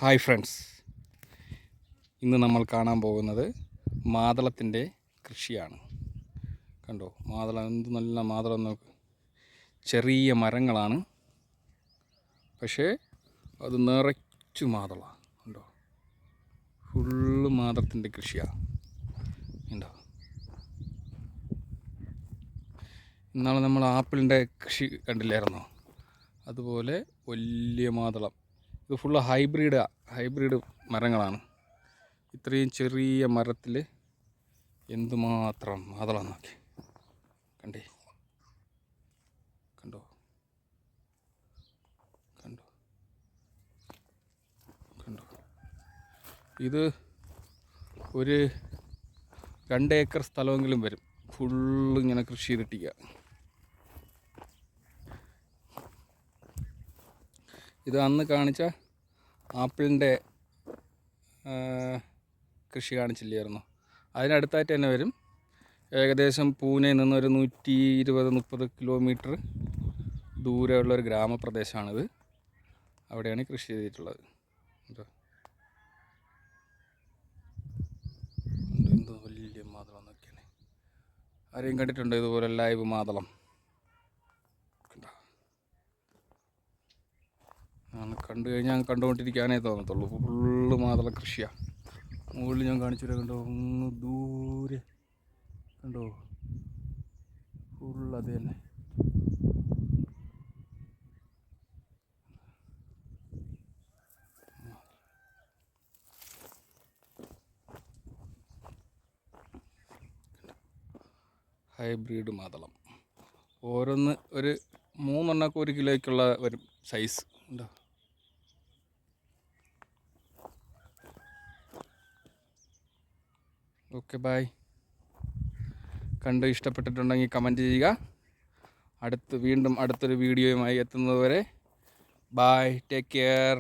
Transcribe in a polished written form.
Hi friends, ഇന്ന് നമ്മൾ കാണാൻ പോകുന്നത് മാതളത്തിൻ്റെ കൃഷിയാണ്. കണ്ടോ, മാതളം എന്ത് നല്ല മാതളം നോക്ക്. ചെറിയ മരങ്ങളാണ്, പക്ഷേ അത് നിറച്ചു മാതളമാണ്. കണ്ടോ, ഫുള്ള് മാതളത്തിൻ്റെ കൃഷിയാണ്. കണ്ടോ, ഇന്നാളെ നമ്മൾ ആപ്പിളിൻ്റെ കൃഷി കണ്ടില്ലായിരുന്നോ? അതുപോലെ വലിയ മാതളം. ഇത് ഫുള്ള് ഹൈബ്രിഡ് മരങ്ങളാണ്. ഇത്രയും ചെറിയ മരത്തിൽ എന്തുമാത്രം മാതളം നോക്കി. കണ്ടോ കണ്ടോ കണ്ടോ. ഇത് ഒരു 2 ഏക്കർ സ്ഥലമെങ്കിലും വരും. ഫുള്ള് ഇങ്ങനെ കൃഷി ചെയ്തിട്ടിരിക്കുക. ഇത് അന്ന് കാണിച്ച ആപ്പിളിൻ്റെ കൃഷി കാണിച്ചില്ലായിരുന്നു? അതിനടുത്തായിട്ട് തന്നെ വരും. ഏകദേശം പൂനെയിൽ നിന്നൊരു 120-130 കിലോമീറ്റർ ദൂരെയുള്ളൊരു ഗ്രാമപ്രദേശമാണിത്. അവിടെയാണ് കൃഷി ചെയ്തിട്ടുള്ളത്. എന്തോ വലിയ മാതളം നോക്കിയാണ്. ആരെയും കണ്ടിട്ടുണ്ടോ ഇതുപോലെ ലൈവ് മാതളം? കണ്ടു കഴിഞ്ഞാൽ കണ്ടുകൊണ്ടിരിക്കാനേ തോന്നത്തുള്ളൂ. ഫുള്ള് മാതളം കൃഷിയാണ്. മുകളിൽ ഞാൻ കാണിച്ചു തരാം. കണ്ടോ, ഒന്ന് ദൂരെ കണ്ടോ, ഫുള്ള് അത് തന്നെ. ഹൈബ്രിഡ് മാതളം ഓരോന്ന് ഒരു 3 എണ്ണമൊക്കെ 1 കിലോയ്ക്കുള്ള ഒരു സൈസ് ഉണ്ടോ. Okay, bye. കണ്ട് ഇഷ്ടപ്പെട്ടിട്ടുണ്ടെങ്കിൽ കമൻറ്റ് ചെയ്യുക. വീണ്ടും അടുത്തൊരു വീഡിയോയുമായി എത്തുന്നതുവരെ ബായ്, ടേക്ക് കെയർ.